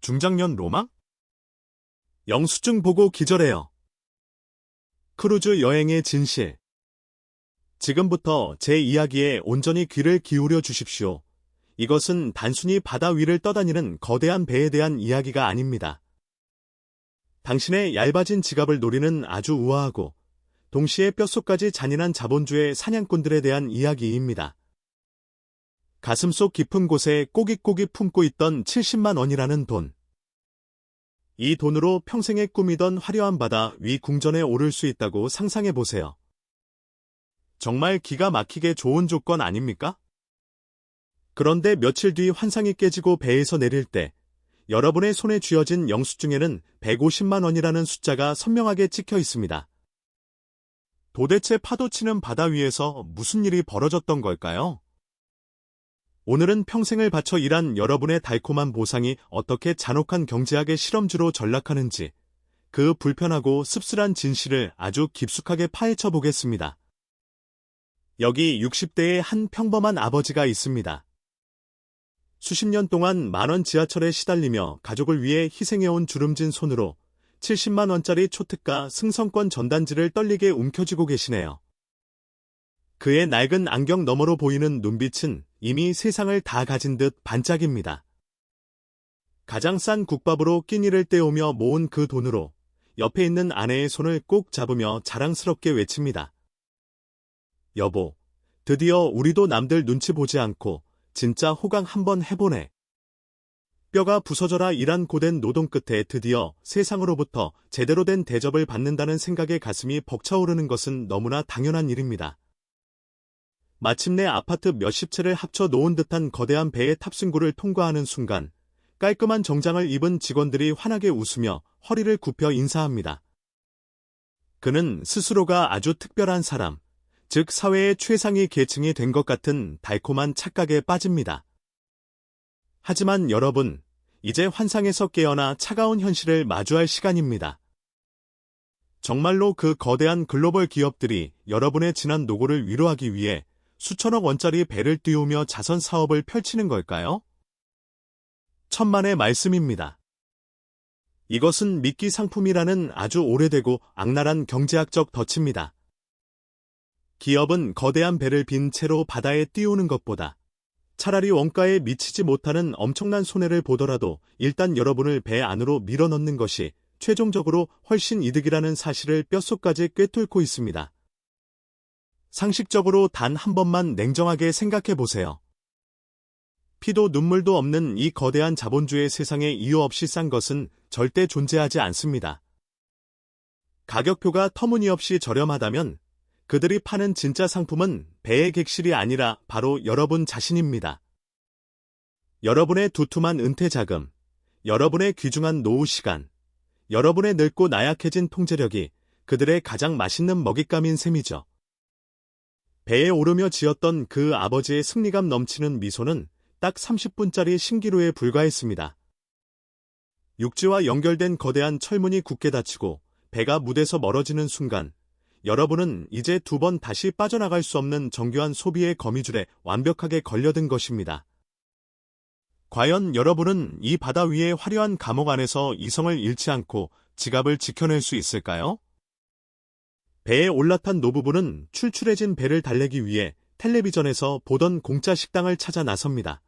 중장년 로망? 영수증 보고 기절해요. 크루즈 여행의 진실. 지금부터 제 이야기에 온전히 귀를 기울여 주십시오. 이것은 단순히 바다 위를 떠다니는 거대한 배에 대한 이야기가 아닙니다. 당신의 얇아진 지갑을 노리는 아주 우아하고 동시에 뼛속까지 잔인한 자본주의 사냥꾼들에 대한 이야기입니다. 가슴속 깊은 곳에 꼬깃꼬깃 품고 있던 70만 원이라는 돈. 이 돈으로 평생에 꾸미던 화려한 바다 위 궁전에 오를 수 있다고 상상해 보세요. 정말 기가 막히게 좋은 조건 아닙니까? 그런데 며칠 뒤 환상이 깨지고 배에서 내릴 때 여러분의 손에 쥐어진 영수증에는 150만 원이라는 숫자가 선명하게 찍혀 있습니다. 도대체 파도치는 바다 위에서 무슨 일이 벌어졌던 걸까요? 오늘은 평생을 바쳐 일한 여러분의 달콤한 보상이 어떻게 잔혹한 경제학의 실험주로 전락하는지 그 불편하고 씁쓸한 진실을 아주 깊숙하게 파헤쳐 보겠습니다. 여기 60대의 한 평범한 아버지가 있습니다. 수십 년 동안 만원 지하철에 시달리며 가족을 위해 희생해온 주름진 손으로 70만 원짜리 초특가 승선권 전단지를 떨리게 움켜쥐고 계시네요. 그의 낡은 안경 너머로 보이는 눈빛은 이미 세상을 다 가진 듯 반짝입니다. 가장 싼 국밥으로 끼니를 때우며 모은 그 돈으로 옆에 있는 아내의 손을 꼭 잡으며 자랑스럽게 외칩니다. 여보, 드디어 우리도 남들 눈치 보지 않고 진짜 호강 한번 해보네. 뼈가 부서져라 일한 고된 노동 끝에 드디어 세상으로부터 제대로 된 대접을 받는다는 생각에 가슴이 벅차오르는 것은 너무나 당연한 일입니다. 마침내 아파트 몇십 채를 합쳐 놓은 듯한 거대한 배의 탑승구를 통과하는 순간 깔끔한 정장을 입은 직원들이 환하게 웃으며 허리를 굽혀 인사합니다. 그는 스스로가 아주 특별한 사람, 즉 사회의 최상위 계층이 된 것 같은 달콤한 착각에 빠집니다. 하지만 여러분, 이제 환상에서 깨어나 차가운 현실을 마주할 시간입니다. 정말로 그 거대한 글로벌 기업들이 여러분의 지난 노고를 위로하기 위해 수천억 원짜리 배를 띄우며 자선 사업을 펼치는 걸까요? 천만의 말씀입니다. 이것은 미끼 상품이라는 아주 오래되고 악랄한 경제학적 덫입니다. 기업은 거대한 배를 빈 채로 바다에 띄우는 것보다 차라리 원가에 미치지 못하는 엄청난 손해를 보더라도 일단 여러분을 배 안으로 밀어넣는 것이 최종적으로 훨씬 이득이라는 사실을 뼛속까지 꿰뚫고 있습니다. 상식적으로 단 한 번만 냉정하게 생각해 보세요. 피도 눈물도 없는 이 거대한 자본주의 세상에 이유 없이 싼 것은 절대 존재하지 않습니다. 가격표가 터무니없이 저렴하다면 그들이 파는 진짜 상품은 배의 객실이 아니라 바로 여러분 자신입니다. 여러분의 두툼한 은퇴 자금, 여러분의 귀중한 노후 시간, 여러분의 늙고 나약해진 통제력이 그들의 가장 맛있는 먹잇감인 셈이죠. 배에 오르며 지었던 그 아버지의 승리감 넘치는 미소는 딱 30분짜리 신기루에 불과했습니다. 육지와 연결된 거대한 철문이 굳게 닫히고 배가 무대에서 멀어지는 순간 여러분은 이제 두 번 다시 빠져나갈 수 없는 정교한 소비의 거미줄에 완벽하게 걸려든 것입니다. 과연 여러분은 이 바다 위의 화려한 감옥 안에서 이성을 잃지 않고 지갑을 지켜낼 수 있을까요? 배에 올라탄 노부부는 출출해진 배를 달래기 위해 텔레비전에서 보던 공짜 식당을 찾아 나섭니다.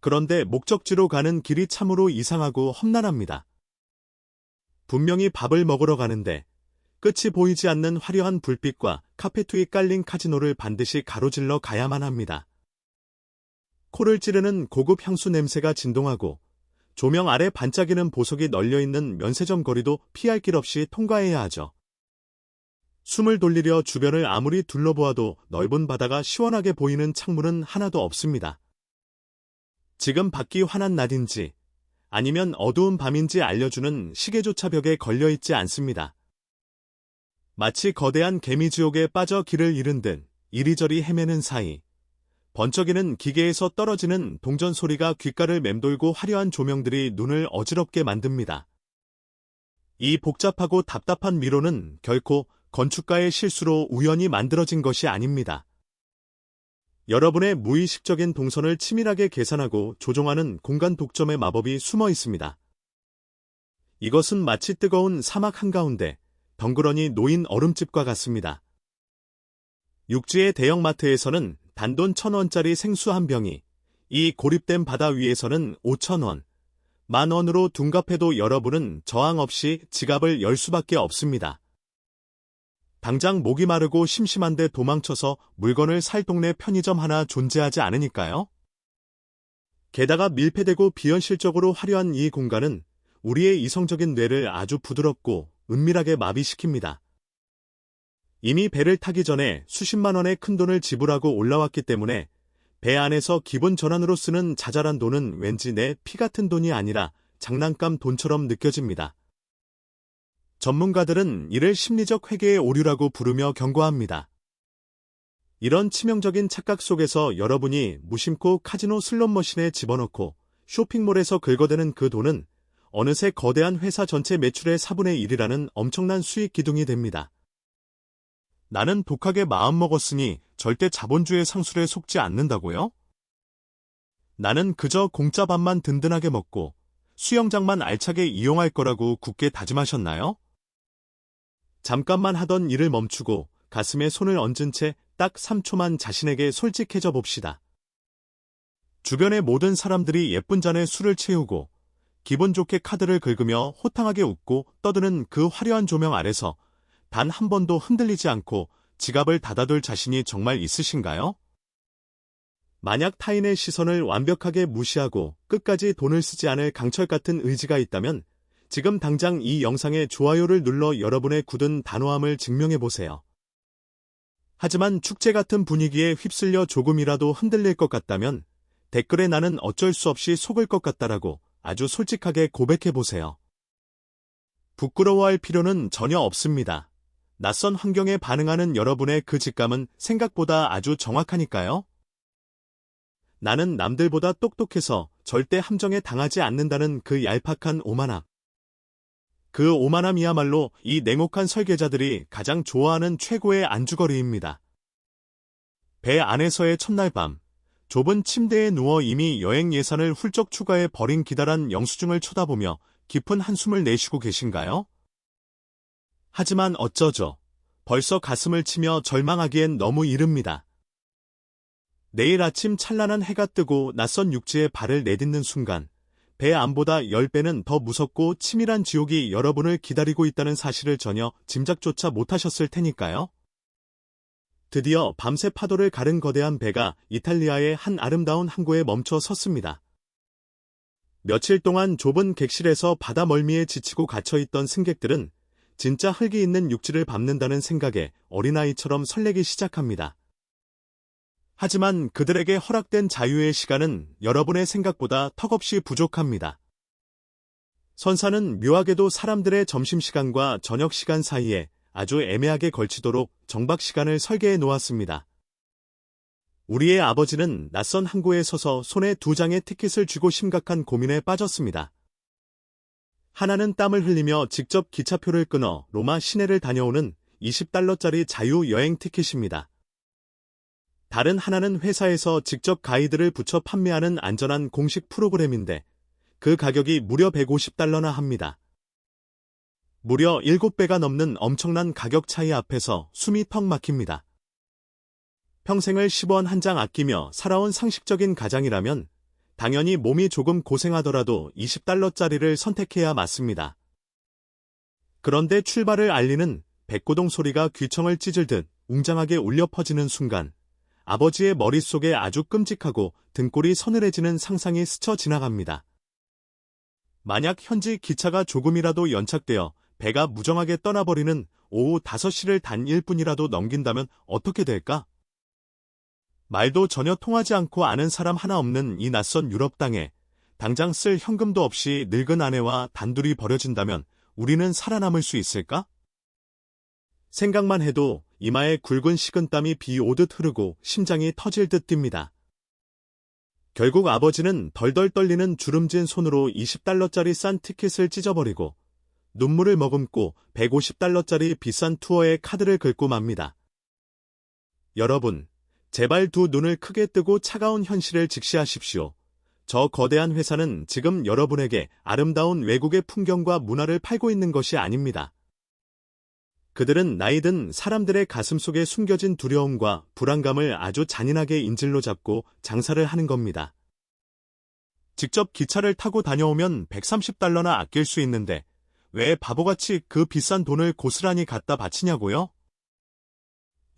그런데 목적지로 가는 길이 참으로 이상하고 험난합니다. 분명히 밥을 먹으러 가는데 끝이 보이지 않는 화려한 불빛과 카페트 위 깔린 카지노를 반드시 가로질러 가야만 합니다. 코를 찌르는 고급 향수 냄새가 진동하고 조명 아래 반짝이는 보석이 널려있는 면세점 거리도 피할 길 없이 통과해야 하죠. 숨을 돌리려 주변을 아무리 둘러보아도 넓은 바다가 시원하게 보이는 창문은 하나도 없습니다. 지금 밖이 환한 낮인지 아니면 어두운 밤인지 알려주는 시계조차 벽에 걸려있지 않습니다. 마치 거대한 개미지옥에 빠져 길을 잃은 듯 이리저리 헤매는 사이 번쩍이는 기계에서 떨어지는 동전 소리가 귓가를 맴돌고 화려한 조명들이 눈을 어지럽게 만듭니다. 이 복잡하고 답답한 미로는 결코 건축가의 실수로 우연히 만들어진 것이 아닙니다. 여러분의 무의식적인 동선을 치밀하게 계산하고 조종하는 공간 독점의 마법이 숨어 있습니다. 이것은 마치 뜨거운 사막 한가운데 덩그러니 놓인 얼음집과 같습니다. 육지의 대형마트에서는 단돈 1,000원짜리 생수 한 병이 이 고립된 바다 위에서는 5,000원, 10,000원으로 둔갑해도 여러분은 저항 없이 지갑을 열 수밖에 없습니다. 당장 목이 마르고 심심한데 도망쳐서 물건을 살 동네 편의점 하나 존재하지 않으니까요. 게다가 밀폐되고 비현실적으로 화려한 이 공간은 우리의 이성적인 뇌를 아주 부드럽고 은밀하게 마비시킵니다. 이미 배를 타기 전에 수십만 원의 큰돈을 지불하고 올라왔기 때문에 배 안에서 기분 전환으로 쓰는 자잘한 돈은 왠지 내 피 같은 돈이 아니라 장난감 돈처럼 느껴집니다. 전문가들은 이를 심리적 회계의 오류라고 부르며 경고합니다. 이런 치명적인 착각 속에서 여러분이 무심코 카지노 슬롯머신에 집어넣고 쇼핑몰에서 긁어대는 그 돈은 어느새 거대한 회사 전체 매출의 4분의 1이라는 엄청난 수익 기둥이 됩니다. 나는 독하게 마음먹었으니 절대 자본주의 상술에 속지 않는다고요? 나는 그저 공짜 밥만 든든하게 먹고 수영장만 알차게 이용할 거라고 굳게 다짐하셨나요? 잠깐만 하던 일을 멈추고 가슴에 손을 얹은 채 딱 3초만 자신에게 솔직해져 봅시다. 주변의 모든 사람들이 예쁜 잔에 술을 채우고 기분 좋게 카드를 긁으며 호탕하게 웃고 떠드는 그 화려한 조명 아래서 단 한 번도 흔들리지 않고 지갑을 닫아둘 자신이 정말 있으신가요? 만약 타인의 시선을 완벽하게 무시하고 끝까지 돈을 쓰지 않을 강철 같은 의지가 있다면 지금 당장 이 영상에 좋아요를 눌러 여러분의 굳은 단호함을 증명해보세요. 하지만 축제 같은 분위기에 휩쓸려 조금이라도 흔들릴 것 같다면 댓글에 나는 어쩔 수 없이 속을 것 같다라고 아주 솔직하게 고백해보세요. 부끄러워할 필요는 전혀 없습니다. 낯선 환경에 반응하는 여러분의 그 직감은 생각보다 아주 정확하니까요. 나는 남들보다 똑똑해서 절대 함정에 당하지 않는다는 그 얄팍한 오만함. 그 오만함이야말로 이 냉혹한 설계자들이 가장 좋아하는 최고의 안주거리입니다. 배 안에서의 첫날 밤, 좁은 침대에 누워 이미 여행 예산을 훌쩍 추가해 버린 기다란 영수증을 쳐다보며 깊은 한숨을 내쉬고 계신가요? 하지만 어쩌죠. 벌써 가슴을 치며 절망하기엔 너무 이릅니다. 내일 아침 찬란한 해가 뜨고 낯선 육지에 발을 내딛는 순간 배 안보다 10배는 더 무섭고 치밀한 지옥이 여러분을 기다리고 있다는 사실을 전혀 짐작조차 못하셨을 테니까요. 드디어 밤새 파도를 가른 거대한 배가 이탈리아의 한 아름다운 항구에 멈춰 섰습니다. 며칠 동안 좁은 객실에서 바다 멀미에 지치고 갇혀있던 승객들은 진짜 흙이 있는 육지를 밟는다는 생각에 어린아이처럼 설레기 시작합니다. 하지만 그들에게 허락된 자유의 시간은 여러분의 생각보다 턱없이 부족합니다. 선사는 묘하게도 사람들의 점심시간과 저녁시간 사이에 아주 애매하게 걸치도록 정박시간을 설계해 놓았습니다. 우리의 아버지는 낯선 항구에 서서 손에 2장의 티켓을 쥐고 심각한 고민에 빠졌습니다. 하나는 땀을 흘리며 직접 기차표를 끊어 로마 시내를 다녀오는 $20짜리 자유여행 티켓입니다. 다른 하나는 회사에서 직접 가이드를 붙여 판매하는 안전한 공식 프로그램인데 그 가격이 무려 $150나 합니다. 무려 7배가 넘는 엄청난 가격 차이 앞에서 숨이 턱 막힙니다. 평생을 10원 한 장 아끼며 살아온 상식적인 가장이라면 당연히 몸이 조금 고생하더라도 $20짜리를 선택해야 맞습니다. 그런데 출발을 알리는 백고동 소리가 귀청을 찢을듯 웅장하게 울려 퍼지는 순간 아버지의 머릿속에 아주 끔찍하고 등골이 서늘해지는 상상이 스쳐 지나갑니다. 만약 현지 기차가 조금이라도 연착되어 배가 무정하게 떠나버리는 오후 5시를 단 1분이라도 넘긴다면 어떻게 될까? 말도 전혀 통하지 않고 아는 사람 하나 없는 이 낯선 유럽 땅에 당장 쓸 현금도 없이 늙은 아내와 단둘이 버려진다면 우리는 살아남을 수 있을까? 생각만 해도 이마에 굵은 식은땀이 비 오듯 흐르고 심장이 터질 듯 뜁니다. 결국 아버지는 덜덜 떨리는 주름진 손으로 $20짜리 싼 티켓을 찢어버리고 눈물을 머금고 $150짜리 비싼 투어의 카드를 긁고 맙니다. 여러분, 제발 두 눈을 크게 뜨고 차가운 현실을 직시하십시오. 저 거대한 회사는 지금 여러분에게 아름다운 외국의 풍경과 문화를 팔고 있는 것이 아닙니다. 그들은 나이든 사람들의 가슴 속에 숨겨진 두려움과 불안감을 아주 잔인하게 인질로 잡고 장사를 하는 겁니다. 직접 기차를 타고 다녀오면 130달러나 아낄 수 있는데 왜 바보같이 그 비싼 돈을 고스란히 갖다 바치냐고요?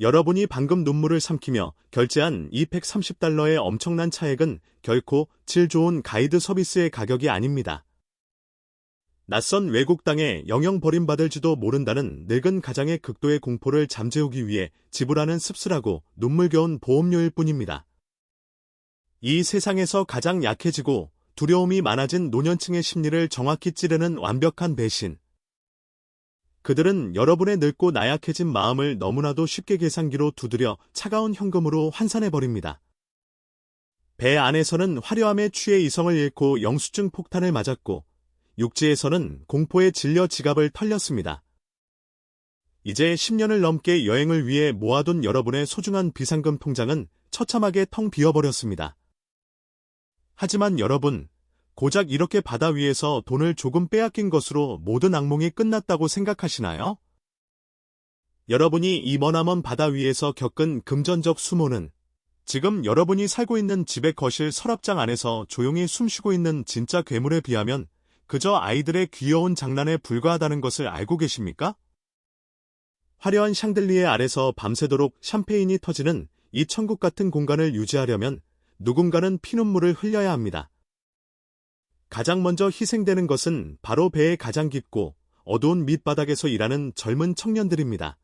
여러분이 방금 눈물을 삼키며 결제한 이 130달러의 엄청난 차액은 결코 질 좋은 가이드 서비스의 가격이 아닙니다. 낯선 외국 땅에 영영 버림받을지도 모른다는 늙은 가장의 극도의 공포를 잠재우기 위해 지불하는 씁쓸하고 눈물겨운 보험료일 뿐입니다. 이 세상에서 가장 약해지고 두려움이 많아진 노년층의 심리를 정확히 찌르는 완벽한 배신. 그들은 여러분의 늙고 나약해진 마음을 너무나도 쉽게 계산기로 두드려 차가운 현금으로 환산해버립니다. 배 안에서는 화려함에 취해 이성을 잃고 영수증 폭탄을 맞았고 육지에서는 공포에 질려 지갑을 털렸습니다. 이제 10년을 넘게 여행을 위해 모아둔 여러분의 소중한 비상금 통장은 처참하게 텅 비어버렸습니다. 하지만 여러분, 고작 이렇게 바다 위에서 돈을 조금 빼앗긴 것으로 모든 악몽이 끝났다고 생각하시나요? 여러분이 이 머나먼 바다 위에서 겪은 금전적 수모는 지금 여러분이 살고 있는 집의 거실 서랍장 안에서 조용히 숨쉬고 있는 진짜 괴물에 비하면 그저 아이들의 귀여운 장난에 불과하다는 것을 알고 계십니까? 화려한 샹들리에 아래서 밤새도록 샴페인이 터지는 이 천국 같은 공간을 유지하려면 누군가는 피눈물을 흘려야 합니다. 가장 먼저 희생되는 것은 바로 배의 가장 깊고 어두운 밑바닥에서 일하는 젊은 청년들입니다.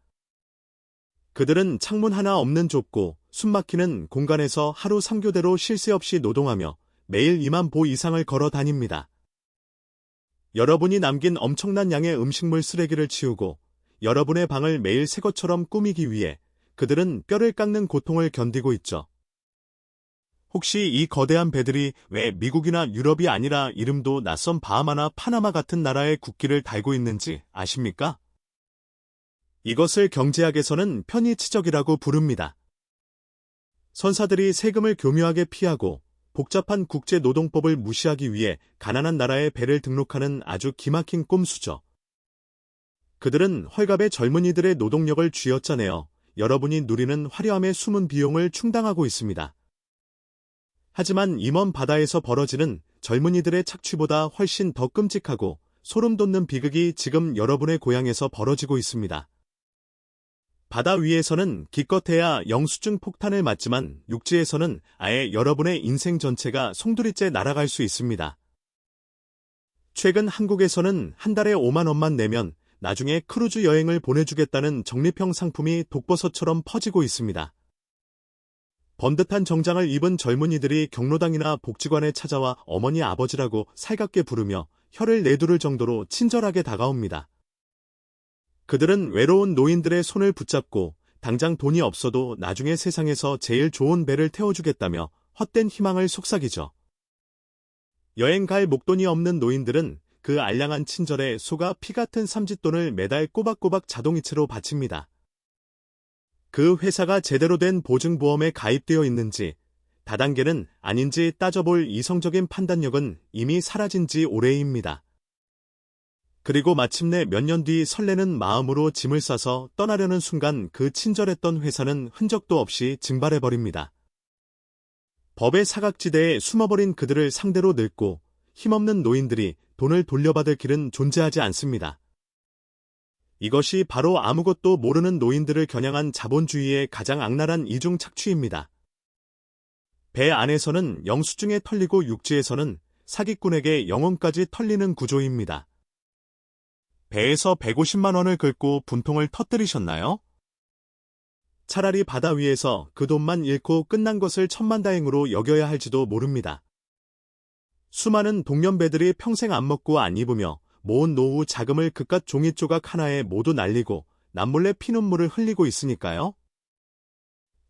그들은 창문 하나 없는 좁고 숨막히는 공간에서 하루 3교대로 쉴 새 없이 노동하며 매일 2만 보 이상을 걸어 다닙니다. 여러분이 남긴 엄청난 양의 음식물 쓰레기를 치우고 여러분의 방을 매일 새 것처럼 꾸미기 위해 그들은 뼈를 깎는 고통을 견디고 있죠. 혹시 이 거대한 배들이 왜 미국이나 유럽이 아니라 이름도 낯선 바하마나 파나마 같은 나라의 국기를 달고 있는지 아십니까? 이것을 경제학에서는 편의치적이라고 부릅니다. 선사들이 세금을 교묘하게 피하고 복잡한 국제노동법을 무시하기 위해 가난한 나라에 배를 등록하는 아주 기막힌 꼼수죠. 그들은 헐갑의 젊은이들의 노동력을 쥐어짜내어 여러분이 누리는 화려함의 숨은 비용을 충당하고 있습니다. 하지만 이 먼 바다에서 벌어지는 젊은이들의 착취보다 훨씬 더 끔찍하고 소름 돋는 비극이 지금 여러분의 고향에서 벌어지고 있습니다. 바다 위에서는 기껏해야 영수증 폭탄을 맞지만 육지에서는 아예 여러분의 인생 전체가 송두리째 날아갈 수 있습니다. 최근 한국에서는 한 달에 5만 원만 내면 나중에 크루즈 여행을 보내주겠다는 적립형 상품이 독버섯처럼 퍼지고 있습니다. 번듯한 정장을 입은 젊은이들이 경로당이나 복지관에 찾아와 어머니 아버지라고 살갑게 부르며 혀를 내두를 정도로 친절하게 다가옵니다. 그들은 외로운 노인들의 손을 붙잡고 당장 돈이 없어도 나중에 세상에서 제일 좋은 배를 태워주겠다며 헛된 희망을 속삭이죠. 여행 갈 목돈이 없는 노인들은 그 알량한 친절에 속아 피 같은 삼짓돈을 매달 꼬박꼬박 자동이체로 바칩니다. 그 회사가 제대로 된 보증보험에 가입되어 있는지, 다단계는 아닌지 따져볼 이성적인 판단력은 이미 사라진 지 오래입니다. 그리고 마침내 몇 년 뒤 설레는 마음으로 짐을 싸서 떠나려는 순간 그 친절했던 회사는 흔적도 없이 증발해버립니다. 법의 사각지대에 숨어버린 그들을 상대로 늙고 힘없는 노인들이 돈을 돌려받을 길은 존재하지 않습니다. 이것이 바로 아무것도 모르는 노인들을 겨냥한 자본주의의 가장 악랄한 이중 착취입니다. 배 안에서는 영수증에 털리고 육지에서는 사기꾼에게 영혼까지 털리는 구조입니다. 배에서 150만 원을 긁고 분통을 터뜨리셨나요? 차라리 바다 위에서 그 돈만 잃고 끝난 것을 천만다행으로 여겨야 할지도 모릅니다. 수많은 동년배들이 평생 안 먹고 안 입으며 모은 노후 자금을 그깟 종이 조각 하나에 모두 날리고 남몰래 피눈물을 흘리고 있으니까요.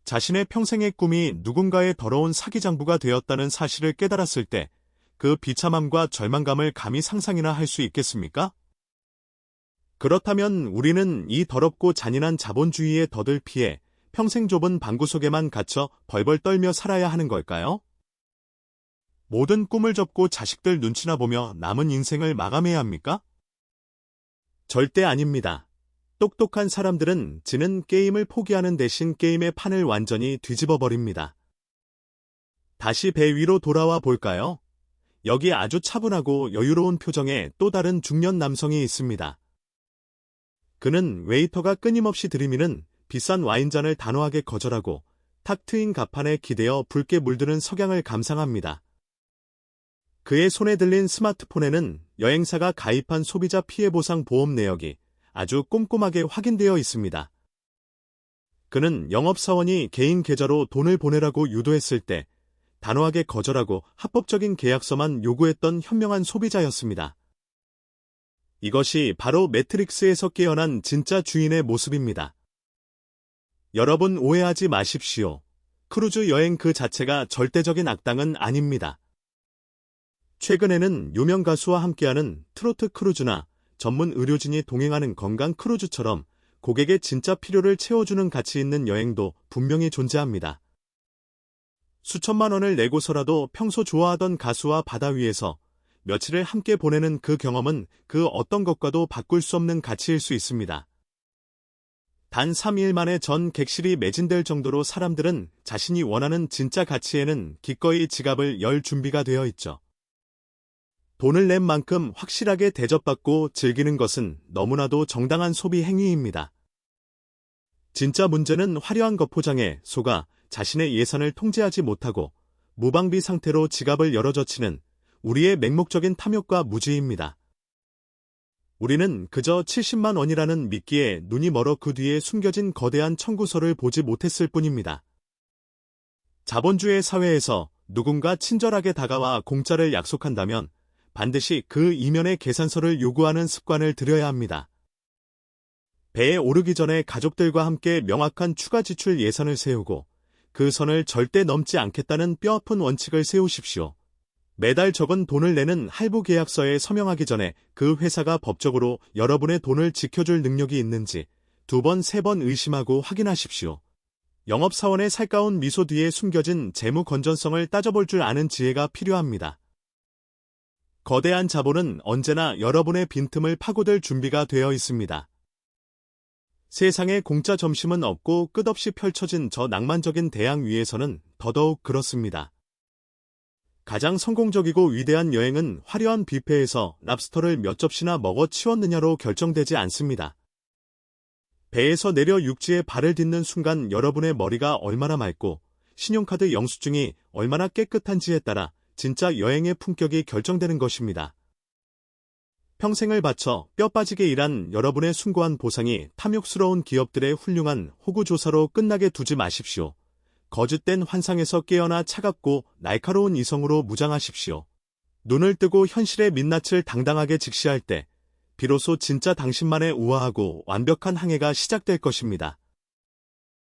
자신의 평생의 꿈이 누군가의 더러운 사기장부가 되었다는 사실을 깨달았을 때 그 비참함과 절망감을 감히 상상이나 할 수 있겠습니까? 그렇다면 우리는 이 더럽고 잔인한 자본주의의 덫을 피해 평생 좁은 방구 속에만 갇혀 벌벌 떨며 살아야 하는 걸까요? 모든 꿈을 접고 자식들 눈치나 보며 남은 인생을 마감해야 합니까? 절대 아닙니다. 똑똑한 사람들은 지는 게임을 포기하는 대신 게임의 판을 완전히 뒤집어 버립니다. 다시 배 위로 돌아와 볼까요? 여기 아주 차분하고 여유로운 표정의 또 다른 중년 남성이 있습니다. 그는 웨이터가 끊임없이 들이미는 비싼 와인잔을 단호하게 거절하고 탁 트인 갑판에 기대어 붉게 물드는 석양을 감상합니다. 그의 손에 들린 스마트폰에는 여행사가 가입한 소비자 피해보상 보험 내역이 아주 꼼꼼하게 확인되어 있습니다. 그는 영업사원이 개인 계좌로 돈을 보내라고 유도했을 때 단호하게 거절하고 합법적인 계약서만 요구했던 현명한 소비자였습니다. 이것이 바로 매트릭스에서 깨어난 진짜 주인의 모습입니다. 여러분 오해하지 마십시오. 크루즈 여행 그 자체가 절대적인 악당은 아닙니다. 최근에는 유명 가수와 함께하는 트로트 크루즈나 전문 의료진이 동행하는 건강 크루즈처럼 고객의 진짜 필요를 채워주는 가치 있는 여행도 분명히 존재합니다. 수천만 원을 내고서라도 평소 좋아하던 가수와 바다 위에서 며칠을 함께 보내는 그 경험은 그 어떤 것과도 바꿀 수 없는 가치일 수 있습니다. 단 3일 만에 전 객실이 매진될 정도로 사람들은 자신이 원하는 진짜 가치에는 기꺼이 지갑을 열 준비가 되어 있죠. 돈을 낸 만큼 확실하게 대접받고 즐기는 것은 너무나도 정당한 소비 행위입니다. 진짜 문제는 화려한 것 포장에 속아 자신의 예산을 통제하지 못하고 무방비 상태로 지갑을 열어젖히는 우리의 맹목적인 탐욕과 무지입니다. 우리는 그저 70만 원이라는 미끼에 눈이 멀어 그 뒤에 숨겨진 거대한 청구서를 보지 못했을 뿐입니다. 자본주의 사회에서 누군가 친절하게 다가와 공짜를 약속한다면 반드시 그 이면의 계산서를 요구하는 습관을 들여야 합니다. 배에 오르기 전에 가족들과 함께 명확한 추가 지출 예산을 세우고 그 선을 절대 넘지 않겠다는 뼈아픈 원칙을 세우십시오. 매달 적은 돈을 내는 할부 계약서에 서명하기 전에 그 회사가 법적으로 여러분의 돈을 지켜줄 능력이 있는지 2번, 3번 의심하고 확인하십시오. 영업사원의 살가운 미소 뒤에 숨겨진 재무 건전성을 따져볼 줄 아는 지혜가 필요합니다. 거대한 자본은 언제나 여러분의 빈틈을 파고들 준비가 되어 있습니다. 세상에 공짜 점심은 없고 끝없이 펼쳐진 저 낭만적인 대양 위에서는 더더욱 그렇습니다. 가장 성공적이고 위대한 여행은 화려한 뷔페에서 랍스터를 몇 접시나 먹어 치웠느냐로 결정되지 않습니다. 배에서 내려 육지에 발을 딛는 순간 여러분의 머리가 얼마나 맑고 신용카드 영수증이 얼마나 깨끗한지에 따라 진짜 여행의 품격이 결정되는 것입니다. 평생을 바쳐 뼈 빠지게 일한 여러분의 숭고한 보상이 탐욕스러운 기업들의 훌륭한 호구조사로 끝나게 두지 마십시오. 거짓된 환상에서 깨어나 차갑고 날카로운 이성으로 무장하십시오. 눈을 뜨고 현실의 민낯을 당당하게 직시할 때 비로소 진짜 당신만의 우아하고 완벽한 항해가 시작될 것입니다.